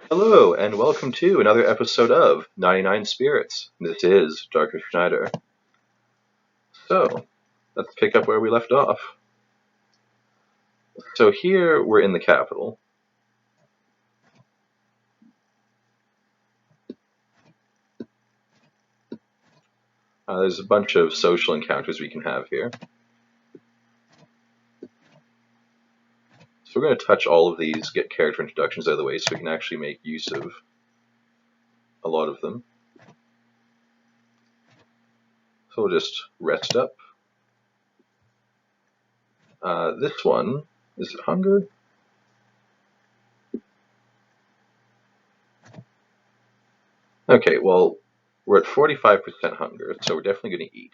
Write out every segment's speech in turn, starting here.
Hello, and welcome to another episode of 99 Spirits. This is Darker Schneider. So, let's pick up where we left off. So here we're in the capital. There's a bunch of social encounters we can have here. So we're going to touch all of these, get character introductions out of the way so we can actually make use of a lot of them. So we'll just rest up. This one, is it hunger? Okay, well, we're at 45% hunger, so we're definitely going to eat.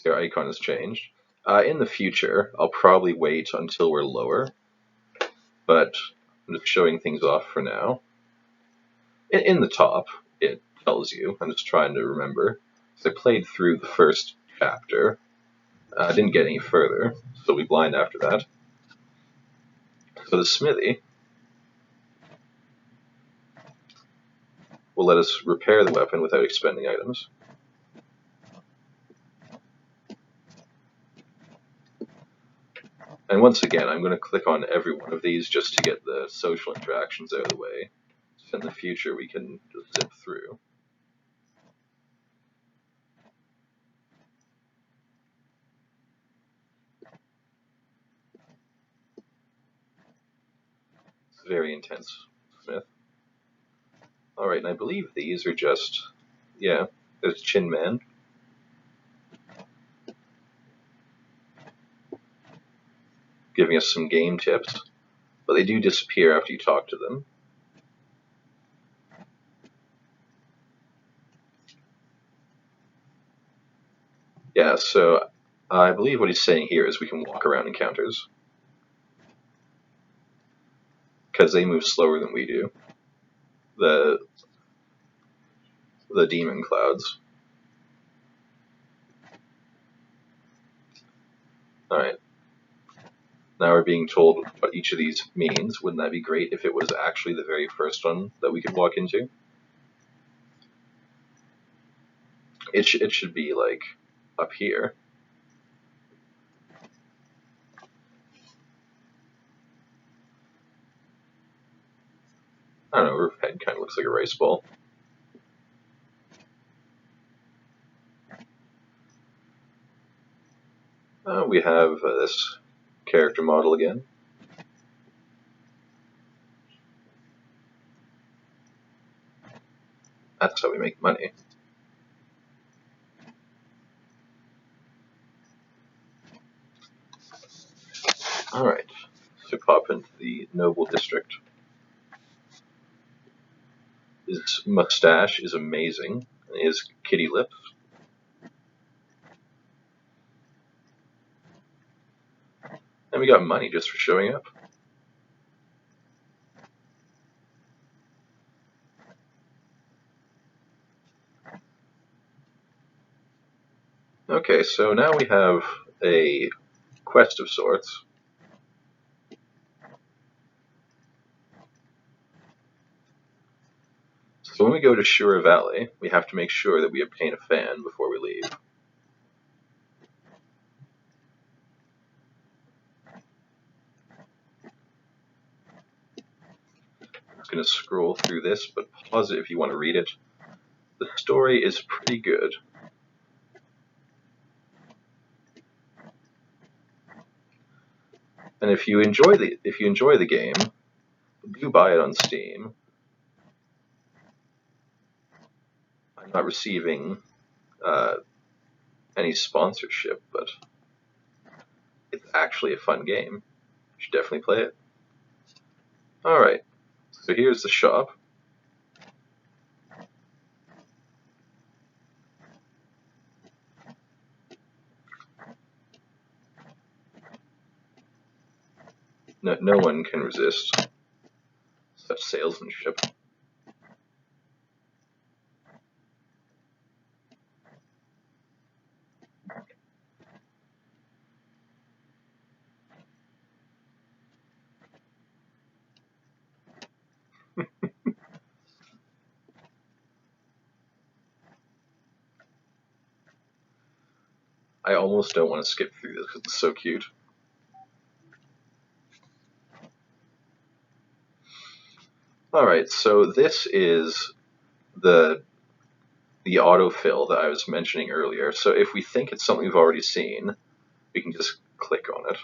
Their icon has changed. In the future, I'll probably wait until we're lower, but I'm just showing things off for now. In the top, it tells you. I'm just trying to remember. So I played through the first chapter. I didn't get any further, so we blind after that. So the smithy will let us repair the weapon without expending items. And once again, I'm going to click on every one of these just to get the social interactions out of the way. So in the future, we can just zip through. It's very intense, Smith. Alright, and I believe these are just, yeah, there's Chin Man. Giving us some game tips, but they do disappear after you talk to them. Yeah, so I believe what he's saying here is we can walk around encounters. Because they move slower than we do. The demon clouds. Alright. Now we're being told what each of these means. Wouldn't that be great if it was actually the very first one that we could walk into? It should be, like, up here. I don't know, her head kind of looks like a rice ball. We have this character model again. That's how we make money. Alright, so pop into the Noble District. His mustache is amazing, and his kitty lips. And we got money just for showing up. Okay, so now we have a quest of sorts. So when we go to Shura Valley, we have to make sure that we obtain a fan before we leave. I'm just going to scroll through this, but pause it if you want to read it. The story is pretty good. And if you enjoy the game, do buy it on Steam. I'm not receiving any sponsorship, but it's actually a fun game. You should definitely play it. Alright, so here's the shop. No one can resist such salesmanship. I almost don't want to skip through this because it's so cute. Alright, so this is the autofill that I was mentioning earlier. So if we think it's something we've already seen, we can just click on it.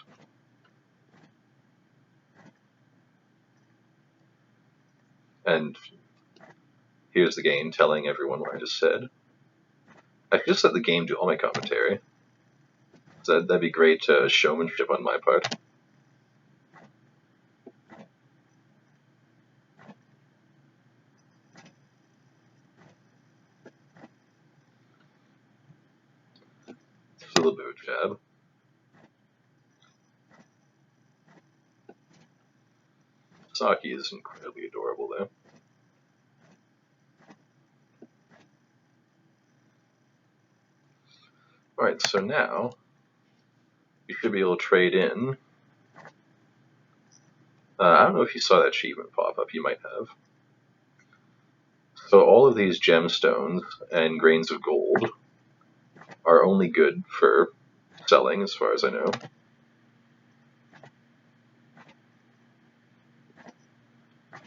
And here's the game telling everyone what I just said. I could just let the game do all my commentary. So that'd be great showmanship on my part. Just a little bit of a jab. Saki is incredibly adorable, though. Alright, so now you should be able to trade in. I don't know if you saw that achievement pop up, you might have. So all of these gemstones and grains of gold are only good for selling, as far as I know.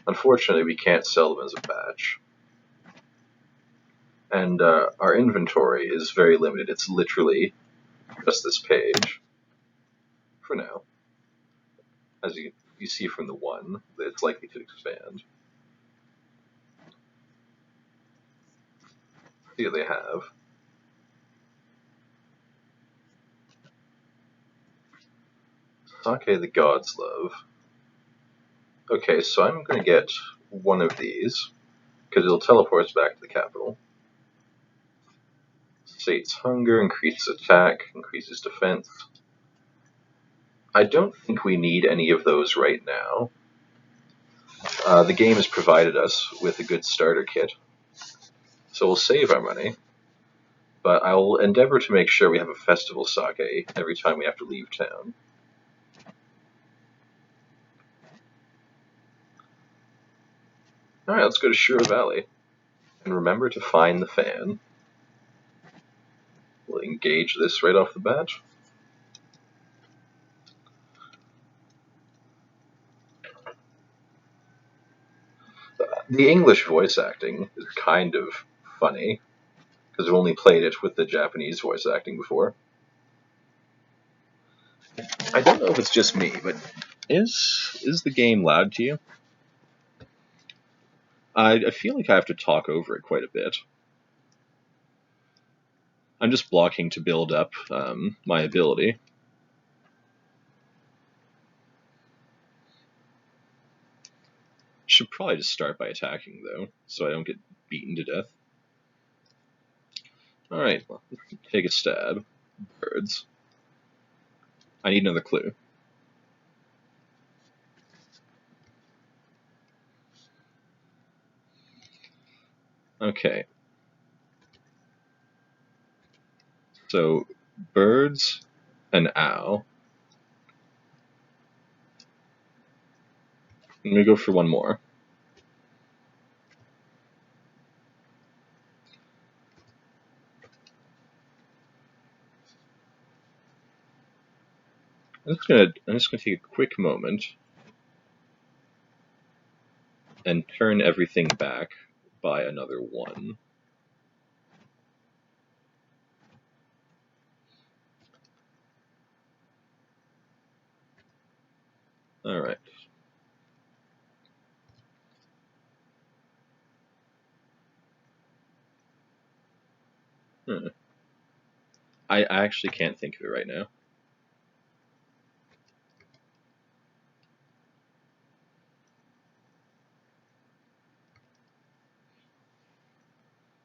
Unfortunately, we can't sell them as a batch. And our inventory is very limited. It's literally just this page for now. As you see from the one, it's likely to expand. See what they have. Sake the God's Love. Okay, so I'm going to get one of these, because it'll teleport us back to the capital. Sates Hunger, increases attack, increases defense. I don't think we need any of those right now. The game has provided us with a good starter kit, so we'll save our money. But I'll endeavor to make sure we have a festival sake every time we have to leave town. Alright, let's go to Shura Valley. And remember to find the fan. We'll engage this right off the bat. The English voice acting is kind of funny, because I've only played it with the Japanese voice acting before. I don't know if it's just me, but is the game loud to you? I feel like I have to talk over it quite a bit. I'm just blocking to build up my ability. Should probably just start by attacking, though, so I don't get beaten to death. Alright, well, take a stab. Birds. I need another clue. Okay. So, birds, an owl. Let me go for one more. I'm just gonna take a quick moment and turn everything back by another one. Alright. I actually can't think of it right now.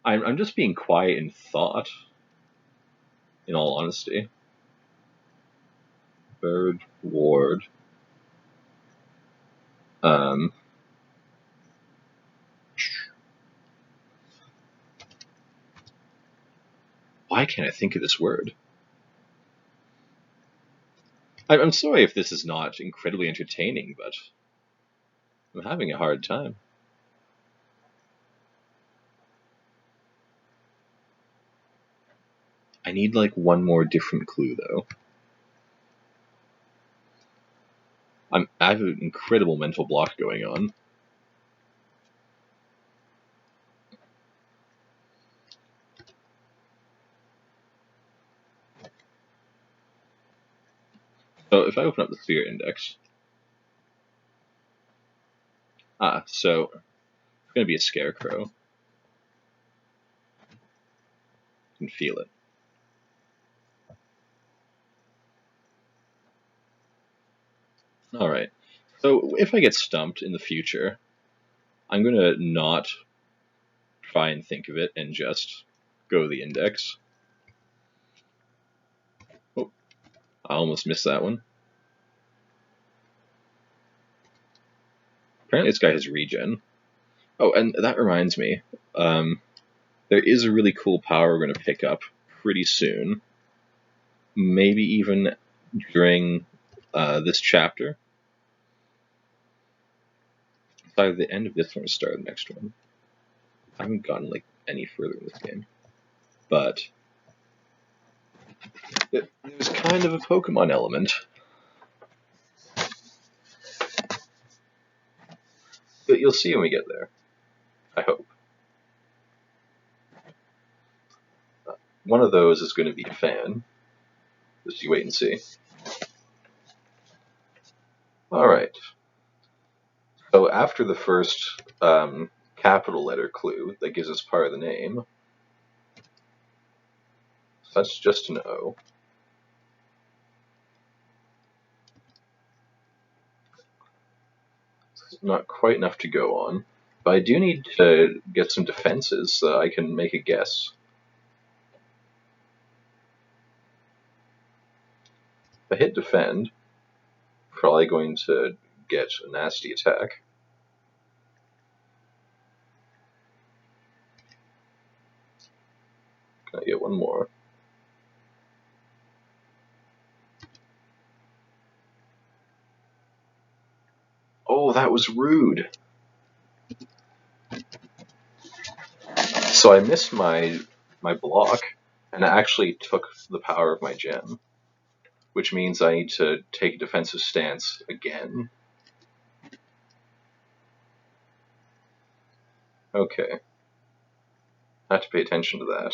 I'm just being quiet in thought, in all honesty. Bird, ward. Why can't I think of this word? I'm sorry if this is not incredibly entertaining, but I'm having a hard time. I need like one more different clue though. I have an incredible mental block going on. So if I open up the sphere index, so it's going to be a scarecrow. You can feel it. All right. So if I get stumped in the future, I'm going to not try and think of it and just go to the index. Oh, I almost missed that one. Apparently this guy has regen. Oh, and that reminds me, there is a really cool power we're going to pick up pretty soon. Maybe even during this chapter. It's either the end of this one or start of the next one. I haven't gotten like any further in this game. But there's kind of a Pokemon element. But you'll see when we get there. I hope. One of those is going to be a fan. Just you wait and see. Alright. So after the first capital letter clue that gives us part of the name, so that's just an O. It's not quite enough to go on. But I do need to get some defenses so that I can make a guess. If I hit defend, probably going to get a nasty attack. Can I get one more? Oh, that was rude. So I missed my block, and it actually took the power of my gem, which means I need to take a defensive stance again. Okay. I have to pay attention to that.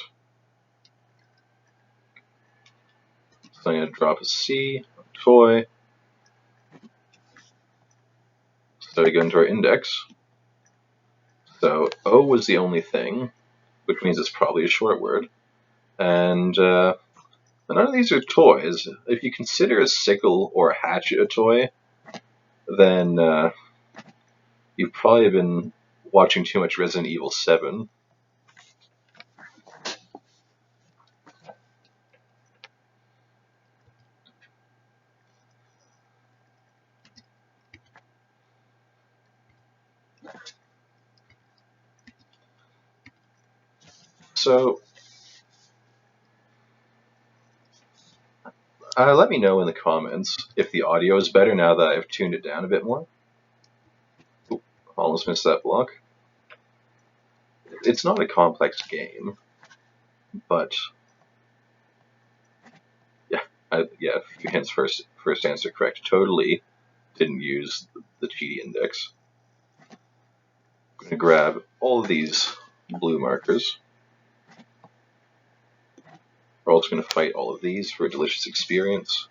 So I'm going to drop a C, a toy. So we go into our index. So O was the only thing, which means it's probably a short word. And none of these are toys. If you consider a sickle or a hatchet a toy, then you've probably been watching too much Resident Evil 7. So, let me know in the comments if the audio is better now that I've tuned it down a bit more. Oop, almost missed that block. It's not a complex game, but yeah, few hands first answer correct. Totally didn't use the GD index. I'm gonna grab all of these blue markers. We're also going to fight all of these for a delicious experience.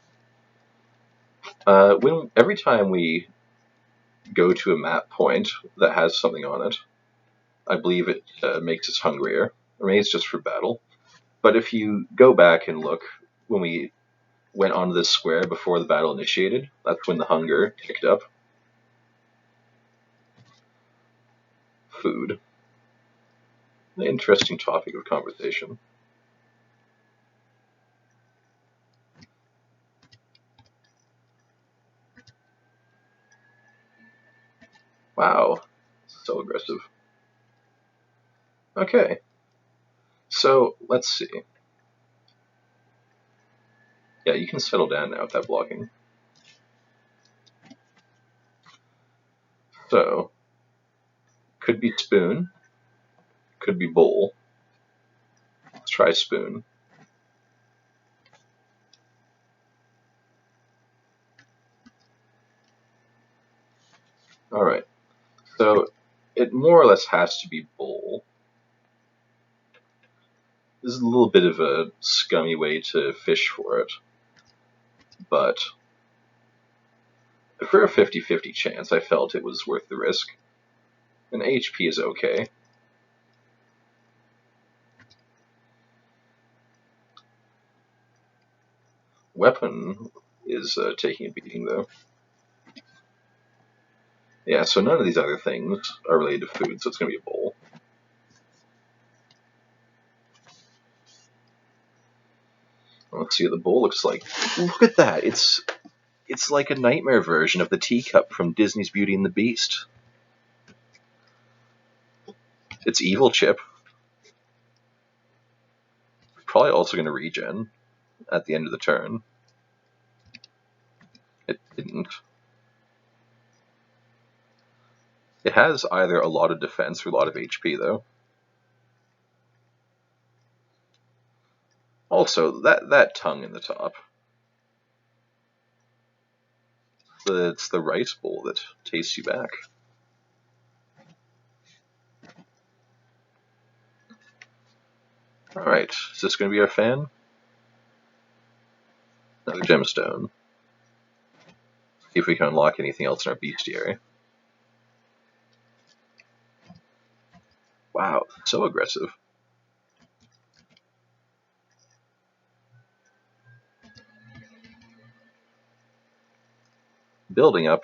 Every time we go to a map point that has something on it, I believe it makes us hungrier. Or maybe it's just for battle. But if you go back and look, when we went onto this square before the battle initiated, that's when the hunger ticked up. Food. An interesting topic of conversation. Wow, so aggressive. Okay, so let's see. Yeah, you can settle down now with that blocking. So, could be spoon, could be bowl. Let's try spoon. Alright, so it more or less has to be bull. This is a little bit of a scummy way to fish for it, but for a 50-50 chance, I felt it was worth the risk. And HP is okay. Weapon is taking a beating, though. Yeah, so none of these other things are related to food, so it's going to be a bowl. Let's see what the bowl looks like. Look at that! It's like a nightmare version of the teacup from Disney's Beauty and the Beast. It's evil Chip. Probably also going to regen at the end of the turn. It didn't. It has either a lot of defense or a lot of HP, though. Also, that tongue in the top. It's the rice bowl that tastes you back. Alright, is this going to be our fan? Another gemstone. See if we can unlock anything else in our bestiary. Wow, so aggressive. Building up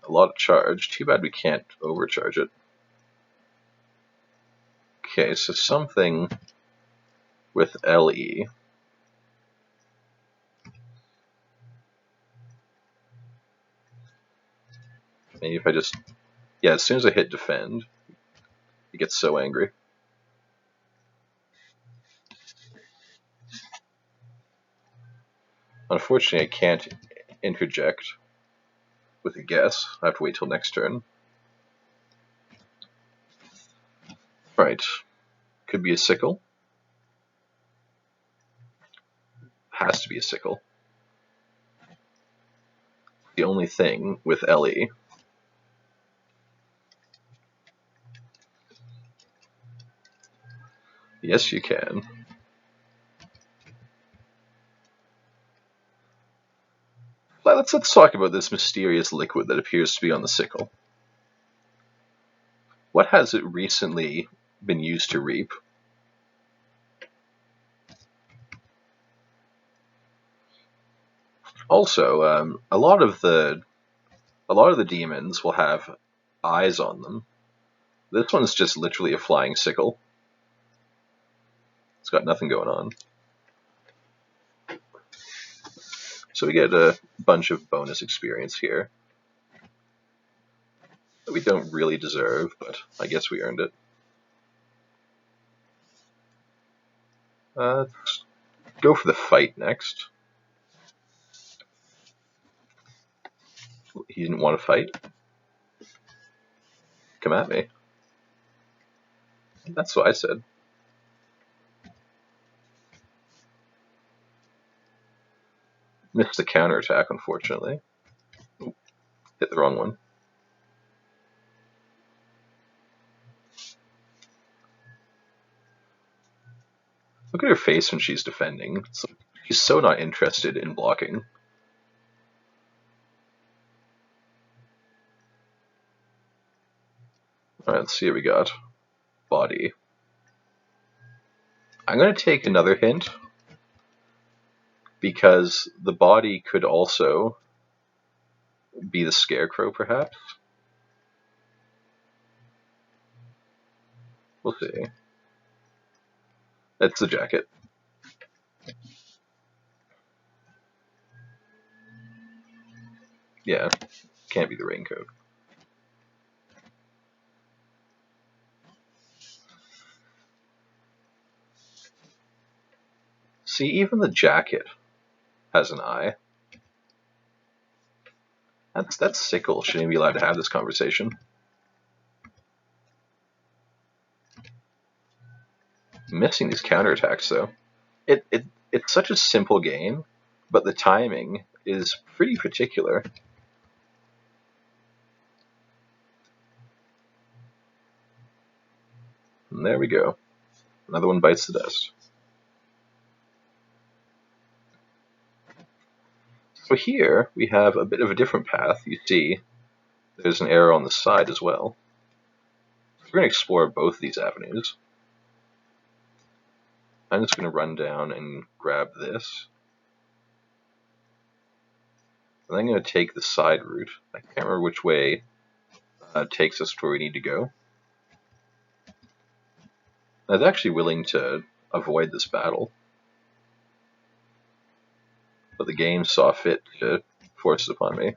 a lot of charge. Too bad we can't overcharge it. Okay, so something with LE. Maybe if I just... Yeah, as soon as I hit defend, it gets so angry. Unfortunately, I can't interject with a guess. I have to wait till next turn. Right. Could be a sickle. Has to be a sickle. The only thing with LE. Yes, you can. Let's talk about this mysterious liquid that appears to be on the sickle. What has it recently been used to reap? Also, a lot of the demons will have eyes on them. This one's just literally a flying sickle. It's got nothing going on. So we get a bunch of bonus experience here that we don't really deserve, but I guess we earned it. Let's go for the fight next. He didn't want to fight. Come at me. That's what I said. Missed the counterattack, unfortunately. Ooh, hit the wrong one. Look at her face when she's defending. She's so not interested in blocking. Alright, let's see what we got. Body. I'm going to take another hint, because the body could also be the scarecrow, perhaps? We'll see. That's the jacket. Yeah, can't be the raincoat. See, even the jacket has an eye. That's sickle. Shouldn't be allowed to have this conversation. Missing these counterattacks, though. It's such a simple game, but the timing is pretty particular. And there we go. Another one bites the dust. So here we have a bit of a different path. You see there's an arrow on the side as well. So we're going to explore both these avenues. I'm just going to run down and grab this. And I'm going to take the side route. I can't remember which way takes us to where we need to go. I was actually willing to avoid this battle, but the game saw fit to force it upon me.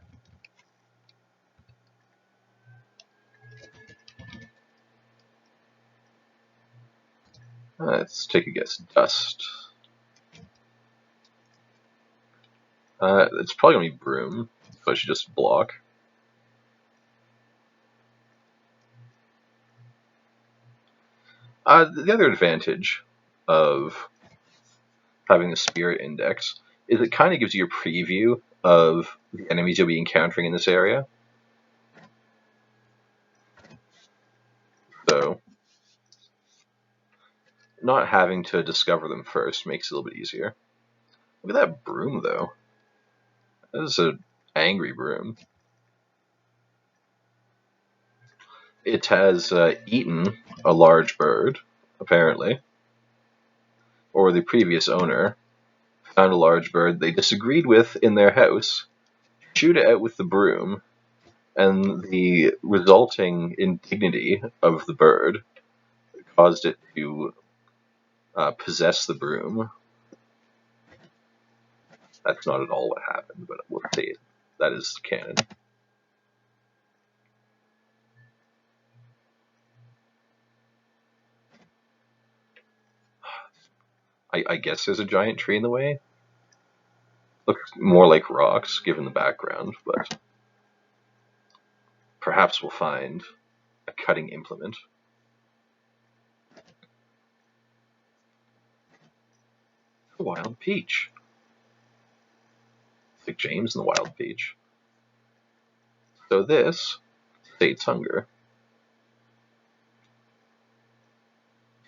Let's take a guess. Dust. It's probably going to be Broom, so I should just block. The other advantage of having the Spirit Index is it kind of gives you a preview of the enemies you'll be encountering in this area. So, not having to discover them first makes it a little bit easier. Look at that Broom, though. That is an angry Broom. It has eaten a large bird, apparently. Or the previous owner found a large bird they disagreed with in their house, shoot it out with the broom, and the resulting indignity of the bird caused it to possess the broom. That's not at all what happened, but we'll say that is canon. I guess there's a giant tree in the way. Looks more like rocks, given the background, but perhaps we'll find a cutting implement. A wild peach. It's like James and the wild peach. So this states hunger.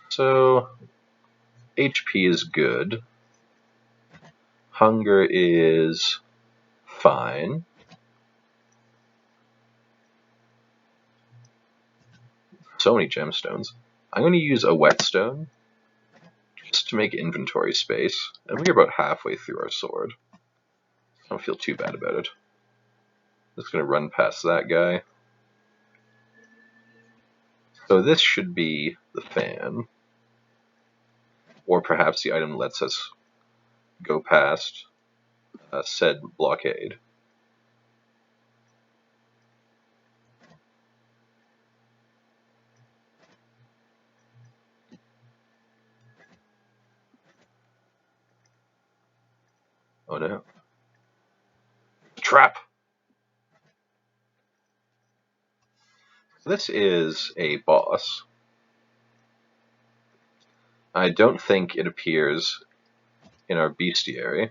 So HP is good. Hunger is fine. So many gemstones. I'm going to use a whetstone just to make inventory space. And we're about halfway through our sword. I don't feel too bad about it. Just going to run past that guy. So this should be the fan. Or perhaps the item lets us go past said blockade. Oh no. Trap! This is a boss. I don't think it appears in our bestiary.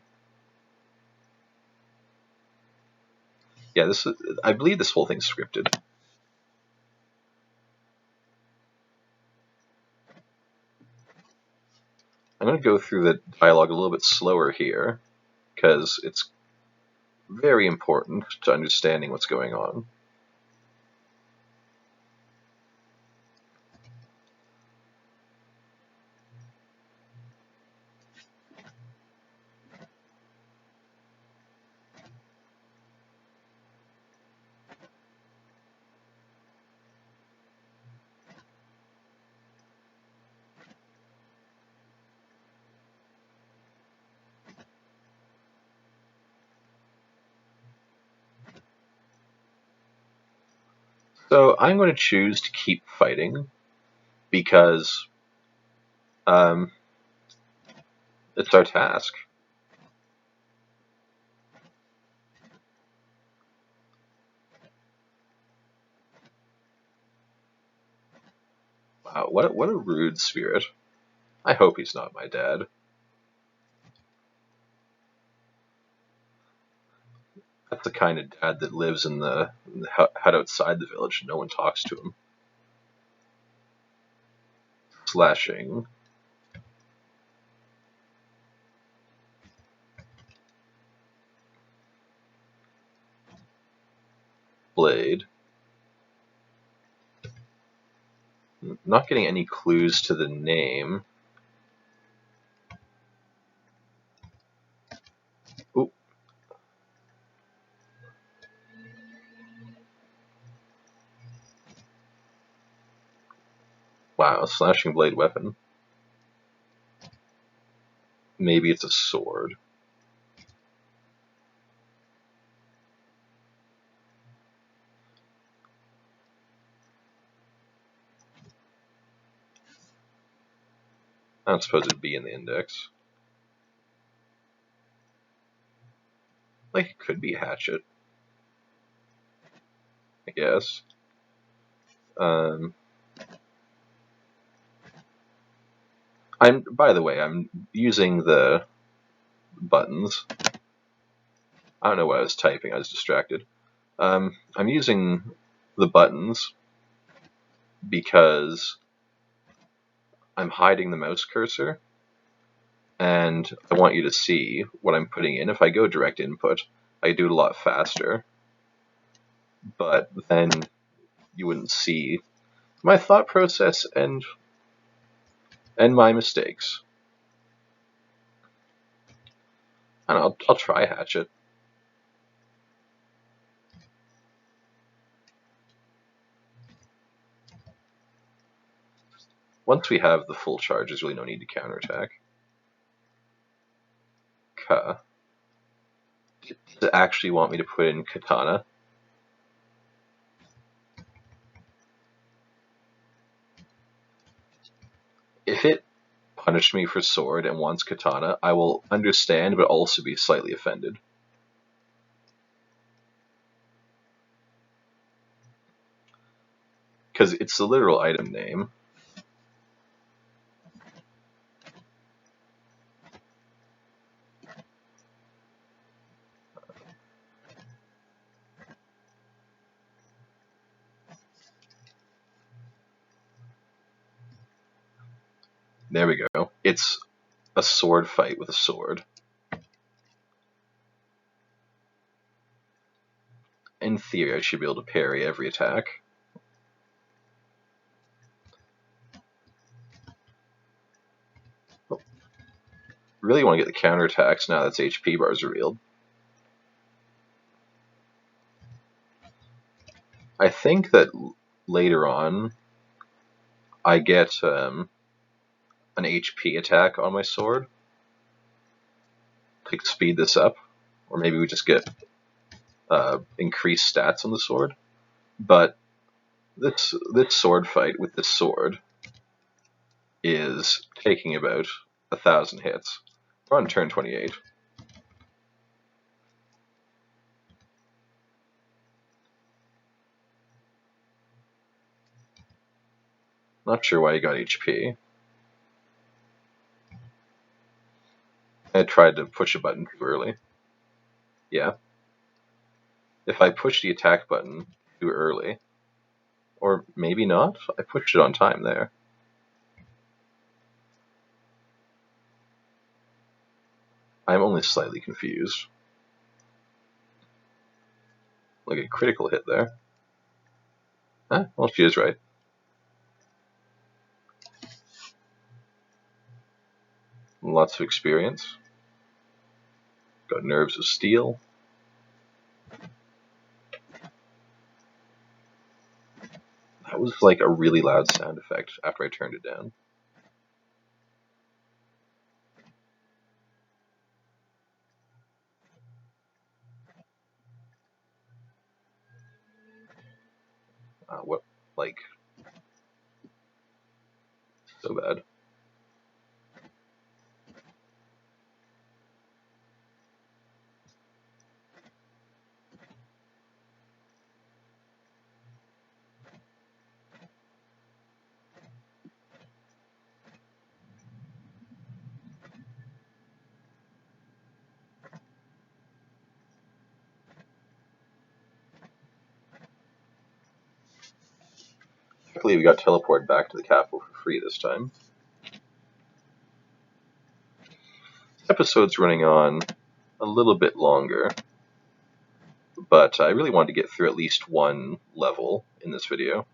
Yeah, this is, I believe this whole thing's scripted. I'm going to go through the dialogue a little bit slower here, because it's very important to understanding what's going on. So I'm going to choose to keep fighting, because it's our task. Wow, what a rude spirit. I hope he's not my dad. That's the kind of dad that lives in the hut outside the village and no one talks to him. slashing blade. Not getting any clues to the name. Oop. Wow, slashing blade weapon. Maybe it's a sword. I don't suppose it'd be in the index. Like, it could be hatchet, I guess. By the way, I'm using the buttons. I don't know what I was typing, I was distracted. I'm using the buttons because I'm hiding the mouse cursor, and I want you to see what I'm putting in. If I go direct input, I do it a lot faster, but then you wouldn't see my thought process and my mistakes. I don't know, I'll try hatchet. Once we have the full charge, there's really no need to counterattack. Ka. Does it actually want me to put in katana? If it punished me for sword and wants katana, I will understand, but also be slightly offended. Because it's the literal item name. There we go. It's a sword fight with a sword. In theory, I should be able to parry every attack. Oh. Really want to get the counterattacks now that HP bar is revealed. I think that later on, I get an HP attack on my sword to speed this up, or maybe we just get increased stats on the sword. But this sword fight with this sword is taking about 1,000 hits. We're on turn 28. Not sure why he got HP. I tried to push a button too early. Yeah. If I push the attack button too early, or maybe not, I pushed it on time there. I'm only slightly confused. Like a critical hit there. Huh? Well, she is right. Lots of experience. Got nerves of steel. That was like a really loud sound effect after I turned it down. What, like, so bad. Luckily, we got teleported back to the capital for free this time. This episode's running on a little bit longer, but I really wanted to get through at least one level in this video.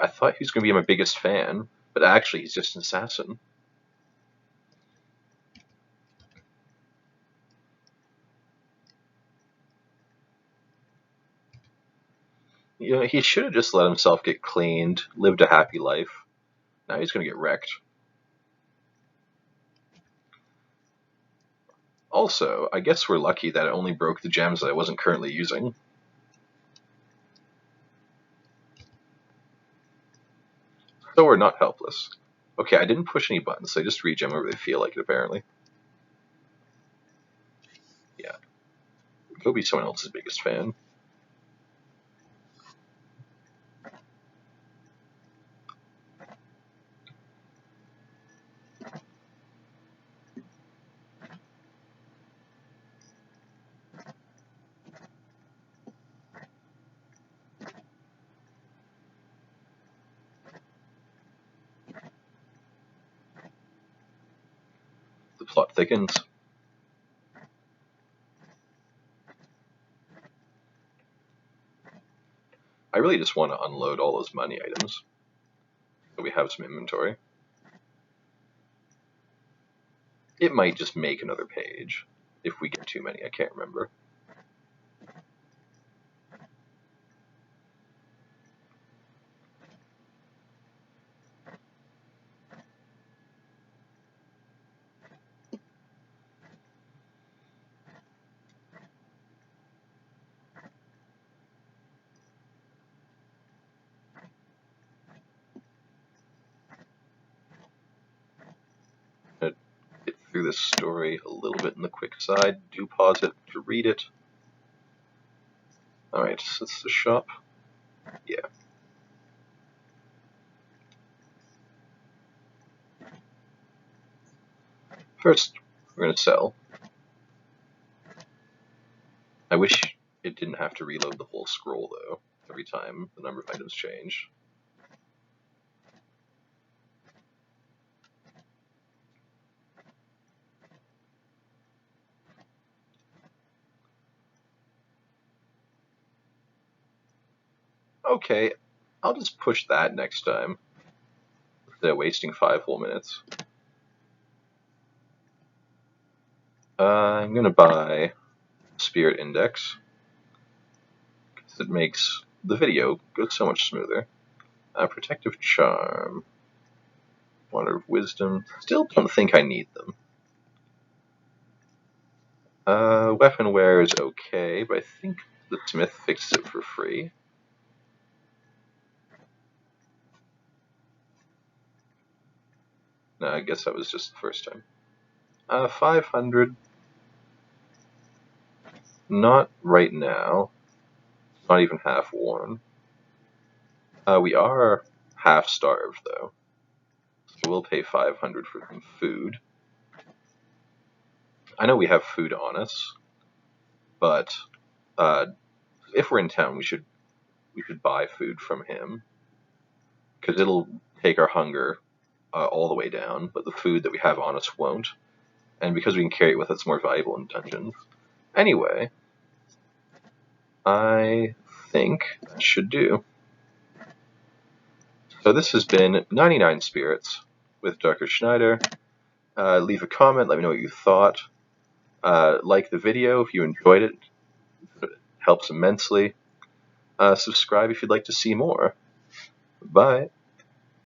I thought he was going to be my biggest fan, but actually he's just an assassin. You know, he should have just let himself get cleaned, lived a happy life. Now he's going to get wrecked. Also, I guess we're lucky that it only broke the gems that I wasn't currently using. So we're not helpless. Okay, I didn't push any buttons, they just regen wherever they feel like it, apparently. Yeah. Go be someone else's biggest fan. The plot thickens. I really just want to unload all those money items, so we have some inventory. It might just make another page, if we get too many, I can't remember. Get through this story a little bit in the quick side. Do pause it to read it. Alright, so it's the shop. Yeah. First, we're going to sell. I wish it didn't have to reload the whole scroll, though, every time the number of items change. Okay, I'll just push that next time, instead of wasting 5 whole minutes. I'm going to buy Spirit Index, because it makes the video go so much smoother. Protective Charm. Water of Wisdom. Still don't think I need them. Weapon wear is okay, but I think the Smith fixes it for free. No, I guess that was just the first time. 500. Not right now. Not even half worn. We are half starved, though. So we'll pay 500 for some food. I know we have food on us, but if we're in town, we should buy food from him, because it'll take our hunger all the way down, but the food that we have on us won't. And because we can carry it with us, it's more valuable in dungeons. Anyway, I think that should do. So this has been 99 Spirits with Dr. Schneider. Leave a comment, let me know what you thought. Like the video if you enjoyed it. It helps immensely. Subscribe if you'd like to see more. Bye.